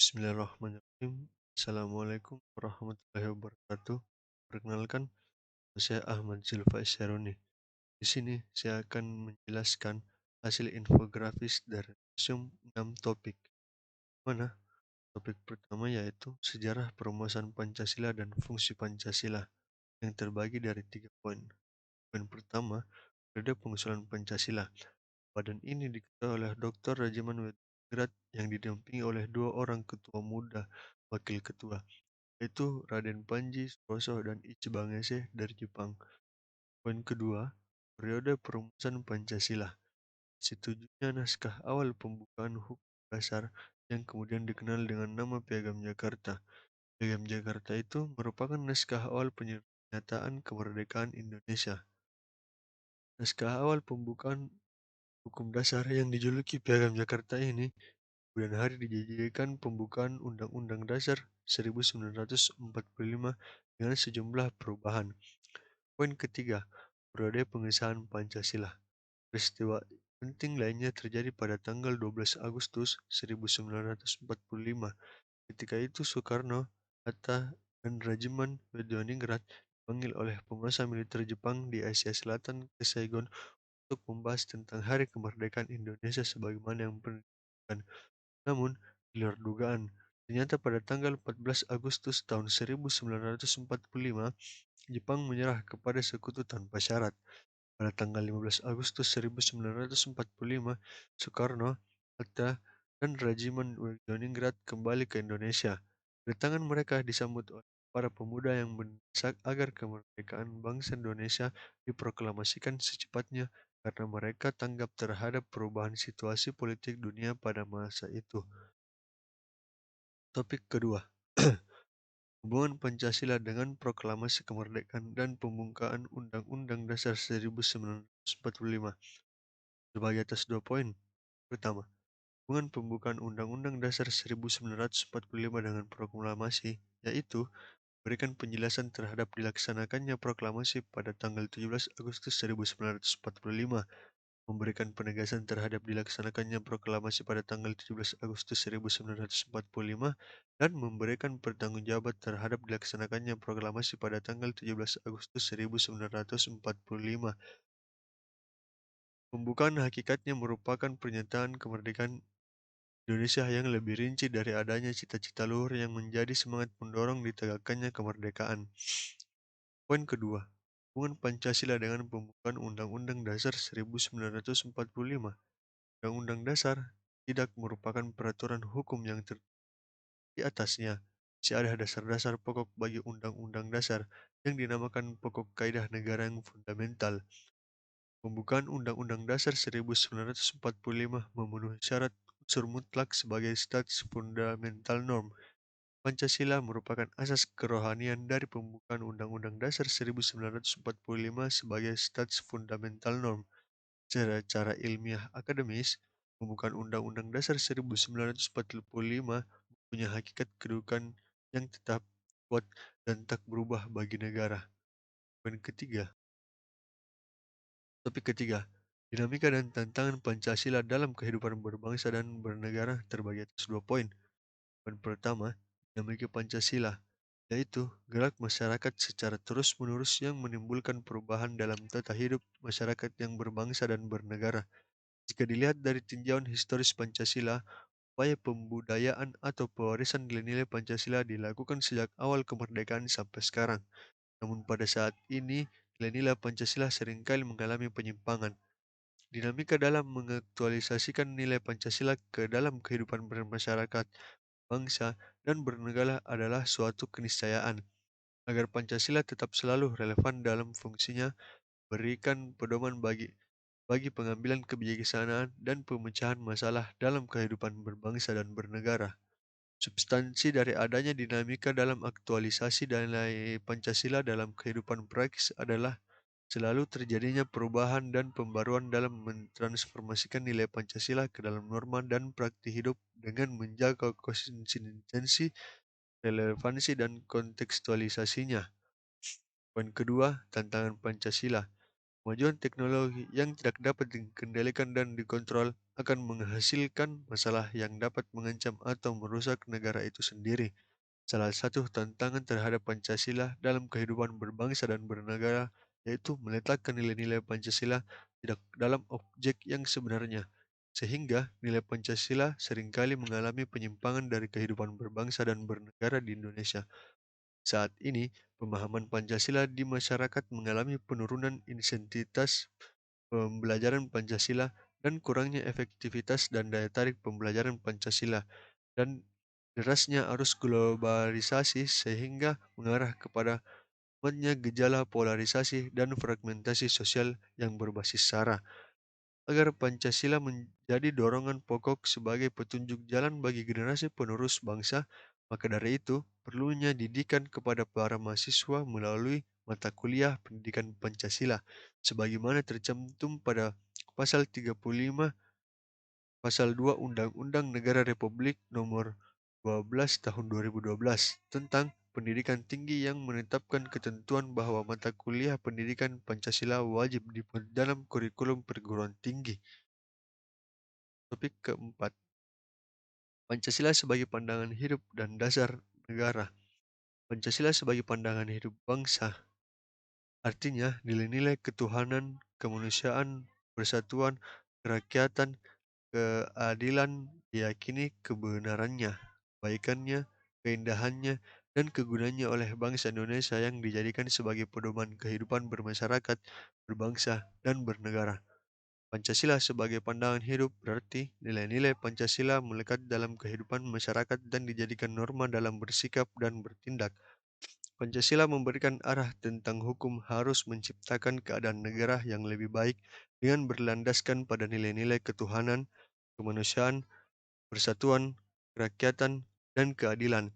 Bismillahirrahmanirrahim. Assalamualaikum warahmatullahi wabarakatuh. Perkenalkan, saya Ahmad Zulfa Isyaroni. Di sini saya akan menjelaskan hasil infografis dari Museum 6 topik. Mana? Topik pertama yaitu sejarah perumusan Pancasila dan fungsi Pancasila yang terbagi dari 3 poin. Poin pertama, periode pengusulan Pancasila. Badan ini diketuai oleh Dr. Rajiman Weddirat yang didampingi oleh 2 orang ketua muda wakil ketua, yaitu Raden Panji Suroso dan Ichi Bangese dari Jepang. Poin kedua, periode perumusan Pancasila. Setujuknya naskah awal pembukaan hukum dasar yang kemudian dikenal dengan nama Piagam Jakarta. Piagam Jakarta itu merupakan naskah awal pernyataan kemerdekaan Indonesia. Naskah awal pembukaan hukum dasar yang dijuluki Piagam Jakarta ini kemudian hari dijadikan pembukaan Undang-Undang Dasar 1945 dengan sejumlah perubahan. Poin ketiga, periode pengesahan Pancasila. Peristiwa penting lainnya terjadi pada tanggal 12 Agustus 1945. Ketika itu Soekarno, Hatta, dan Rajiman Weddiraningrat dipanggil oleh penguasa militer Jepang di Asia Selatan ke Saigon untuk membahas tentang Hari Kemerdekaan Indonesia sebagaimana yang pernah dilakukan. Namun, di luar dugaan, ternyata pada tanggal 14 Agustus tahun 1945, Jepang menyerah kepada Sekutu tanpa syarat. Pada tanggal 15 Agustus 1945, Soekarno, Hatta, dan Rajiman Weddiraningrat kembali ke Indonesia. Kedatangan mereka disambut oleh para pemuda yang mendesak agar kemerdekaan bangsa Indonesia diproklamasikan secepatnya karena mereka tanggap terhadap perubahan situasi politik dunia pada masa itu. Topik kedua, hubungan Pancasila dengan proklamasi kemerdekaan dan pembukaan Undang-Undang Dasar 1945. Terbagi atas 2 poin. Pertama, hubungan pembukaan Undang-Undang Dasar 1945 dengan proklamasi, yaitu memberikan penjelasan terhadap dilaksanakannya proklamasi pada tanggal 17 Agustus 1945, memberikan penegasan terhadap dilaksanakannya proklamasi pada tanggal 17 Agustus 1945, dan memberikan pertanggungjawaban terhadap dilaksanakannya proklamasi pada tanggal 17 Agustus 1945. Pembukaan hakikatnya merupakan pernyataan kemerdekaan Indonesia yang lebih rinci dari adanya cita-cita luhur yang menjadi semangat pendorong ditegakkannya kemerdekaan. Poin kedua, hubungan Pancasila dengan pembukaan Undang-Undang Dasar 1945. Undang-Undang Dasar tidak merupakan peraturan hukum yang di atasnya. Masih ada dasar-dasar pokok bagi Undang-Undang Dasar yang dinamakan pokok kaidah negara yang fundamental. Pembukaan Undang-Undang Dasar 1945 memenuhi syarat unsur mutlak sebagai status fundamental norm. Pancasila merupakan asas kerohanian dari pembukaan Undang-Undang Dasar 1945 sebagai status fundamental norm. Secara cara ilmiah akademis, pembukaan Undang-Undang Dasar 1945 punya hakikat kedudukan yang tetap, kuat, dan tak berubah bagi negara. Poin ketiga, Topik ketiga, dinamika dan tantangan Pancasila dalam kehidupan berbangsa dan bernegara terbagi atas 2 poin. Poin pertama, dinamika Pancasila, yaitu gerak masyarakat secara terus-menerus yang menimbulkan perubahan dalam tata hidup masyarakat yang berbangsa dan bernegara. Jika dilihat dari tinjauan historis Pancasila, upaya pembudayaan atau pewarisan nilai-nilai Pancasila dilakukan sejak awal kemerdekaan sampai sekarang. Namun pada saat ini, nilai-nilai Pancasila seringkali mengalami penyimpangan. Dinamika dalam mengaktualisasikan nilai Pancasila ke dalam kehidupan bermasyarakat, bangsa, dan bernegara adalah suatu keniscayaan. Agar Pancasila tetap selalu relevan dalam fungsinya, berikan pedoman bagi pengambilan kebijaksanaan dan pemecahan masalah dalam kehidupan berbangsa dan bernegara. Substansi dari adanya dinamika dalam aktualisasi nilai Pancasila dalam kehidupan praktis adalah selalu terjadinya perubahan dan pembaruan dalam mentransformasikan nilai Pancasila ke dalam norma dan praktik hidup dengan menjaga konsistensi, relevansi, dan kontekstualisasinya. Poin kedua, tantangan Pancasila. Kemajuan teknologi yang tidak dapat dikendalikan dan dikontrol akan menghasilkan masalah yang dapat mengancam atau merusak negara itu sendiri. Salah satu tantangan terhadap Pancasila dalam kehidupan berbangsa dan bernegara yaitu meletakkan nilai-nilai Pancasila tidak dalam objek yang sebenarnya, sehingga nilai Pancasila seringkali mengalami penyimpangan dari kehidupan berbangsa dan bernegara di Indonesia. Saat ini, pemahaman Pancasila di masyarakat mengalami penurunan intensitas pembelajaran Pancasila dan kurangnya efektivitas dan daya tarik pembelajaran Pancasila dan derasnya arus globalisasi sehingga mengarah kepada kuatnya gejala polarisasi dan fragmentasi sosial yang berbasis SARA. Agar Pancasila menjadi dorongan pokok sebagai petunjuk jalan bagi generasi penerus bangsa, maka dari itu perlunya didikan kepada para mahasiswa melalui mata kuliah pendidikan Pancasila, sebagaimana tercantum pada pasal 35 Pasal 2 Undang-Undang Negara Republik Nomor 12 Tahun 2012 tentang Pendidikan Tinggi yang menetapkan ketentuan bahwa mata kuliah pendidikan Pancasila wajib dimuat dalam kurikulum perguruan tinggi. Topik keempat, Pancasila sebagai pandangan hidup dan dasar negara. Pancasila sebagai pandangan hidup bangsa, artinya nilai-nilai ketuhanan, kemanusiaan, persatuan, kerakyatan, keadilan, diyakini kebenarannya, kebaikannya, keindahannya, dan kegunaannya oleh bangsa Indonesia yang dijadikan sebagai pedoman kehidupan bermasyarakat, berbangsa, dan bernegara. Pancasila sebagai pandangan hidup berarti nilai-nilai Pancasila melekat dalam kehidupan masyarakat dan dijadikan norma dalam bersikap dan bertindak. Pancasila memberikan arah tentang hukum harus menciptakan keadaan negara yang lebih baik dengan berlandaskan pada nilai-nilai ketuhanan, kemanusiaan, persatuan, kerakyatan, dan keadilan.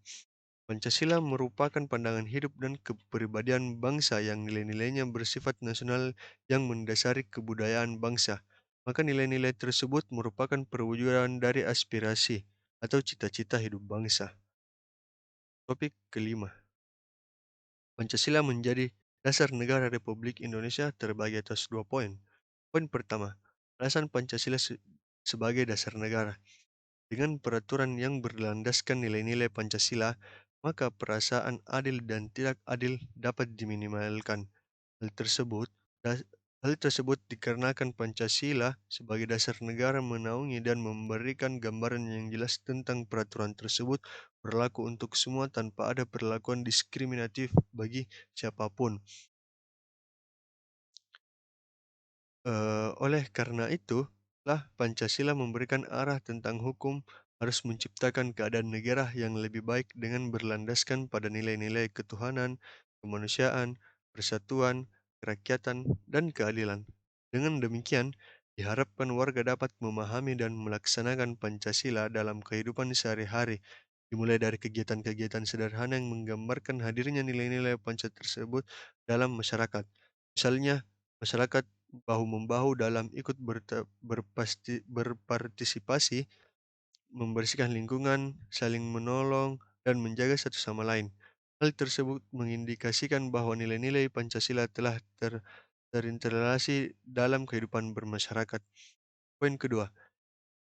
Pancasila merupakan pandangan hidup dan kepribadian bangsa yang nilai-nilainya bersifat nasional yang mendasari kebudayaan bangsa. Maka nilai-nilai tersebut merupakan perwujudan dari aspirasi atau cita-cita hidup bangsa. Topik kelima, Pancasila menjadi dasar negara Republik Indonesia terbagi atas 2 poin. Poin pertama, alasan Pancasila sebagai dasar negara. Dengan peraturan yang berlandaskan nilai-nilai Pancasila, maka perasaan adil dan tidak adil dapat diminimalkan. Hal tersebut das- Hal tersebut dikarenakan Pancasila sebagai dasar negara menaungi dan memberikan gambaran yang jelas tentang peraturan tersebut berlaku untuk semua tanpa ada perlakuan diskriminatif bagi siapapun. Oleh karena itu, lah Pancasila memberikan arah tentang hukum harus menciptakan keadaan negara yang lebih baik dengan berlandaskan pada nilai-nilai ketuhanan, kemanusiaan, persatuan, kerakyatan, dan keadilan. Dengan demikian, diharapkan warga dapat memahami dan melaksanakan Pancasila dalam kehidupan sehari-hari, dimulai dari kegiatan-kegiatan sederhana yang menggambarkan hadirnya nilai-nilai Pancasila tersebut dalam masyarakat. Misalnya, masyarakat bahu-membahu dalam ikut berpartisipasi, membersihkan lingkungan, saling menolong, dan menjaga satu sama lain. Hal tersebut mengindikasikan bahwa nilai-nilai Pancasila telah terintegrasi dalam kehidupan bermasyarakat. Poin kedua,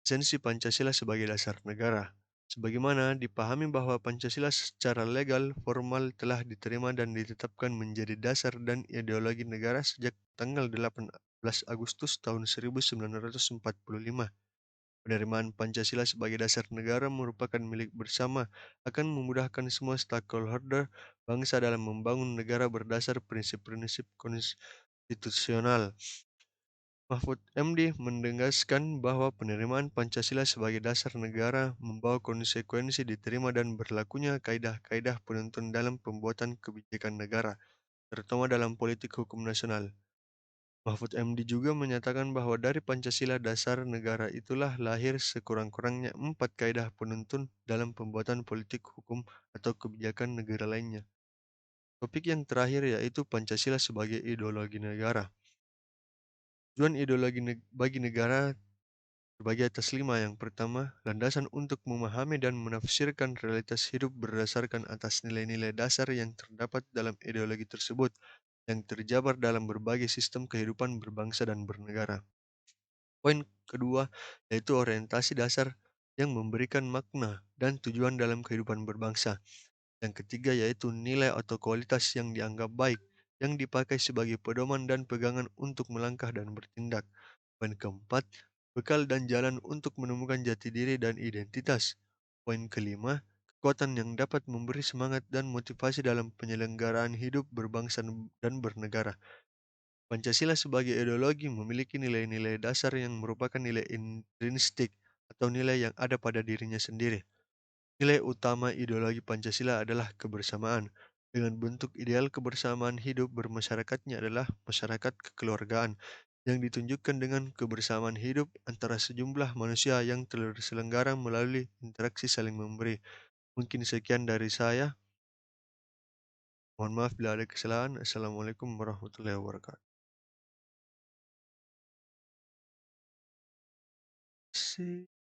esensi Pancasila sebagai dasar negara. Sebagaimana dipahami bahwa Pancasila secara legal formal telah diterima dan ditetapkan menjadi dasar dan ideologi negara sejak tanggal 18 Agustus tahun 1945. Penerimaan Pancasila sebagai dasar negara merupakan milik bersama, akan memudahkan semua stakeholder bangsa dalam membangun negara berdasar prinsip-prinsip konstitusional. Mahfud MD menegaskan bahwa penerimaan Pancasila sebagai dasar negara membawa konsekuensi diterima dan berlakunya kaidah-kaidah penuntun dalam pembuatan kebijakan negara, terutama dalam politik hukum nasional. Mahfud MD juga menyatakan bahwa dari Pancasila dasar negara itulah lahir sekurang-kurangnya 4 kaidah penuntun dalam pembuatan politik hukum atau kebijakan negara lainnya. Topik yang terakhir yaitu Pancasila sebagai ideologi negara. Tujuan ideologi bagi negara terbagi atas 5. Yang pertama, landasan untuk memahami dan menafsirkan realitas hidup berdasarkan atas nilai-nilai dasar yang terdapat dalam ideologi tersebut, yang terjabar dalam berbagai sistem kehidupan berbangsa dan bernegara. Poin kedua yaitu orientasi dasar yang memberikan makna dan tujuan dalam kehidupan berbangsa. Yang ketiga yaitu nilai atau kualitas yang dianggap baik, yang dipakai sebagai pedoman dan pegangan untuk melangkah dan bertindak. Poin keempat, bekal dan jalan untuk menemukan jati diri dan identitas. Poin kelima, kekuatan yang dapat memberi semangat dan motivasi dalam penyelenggaraan hidup berbangsa dan bernegara. Pancasila sebagai ideologi memiliki nilai-nilai dasar yang merupakan nilai intrinsik atau nilai yang ada pada dirinya sendiri. Nilai utama ideologi Pancasila adalah kebersamaan. Dengan bentuk ideal kebersamaan hidup bermasyarakatnya adalah masyarakat kekeluargaan yang ditunjukkan dengan kebersamaan hidup antara sejumlah manusia yang terselenggara melalui interaksi saling memberi. Mungkin sekian dari saya. Mohon maaf bila ada kesalahan. Assalamualaikum warahmatullahi wabarakatuh.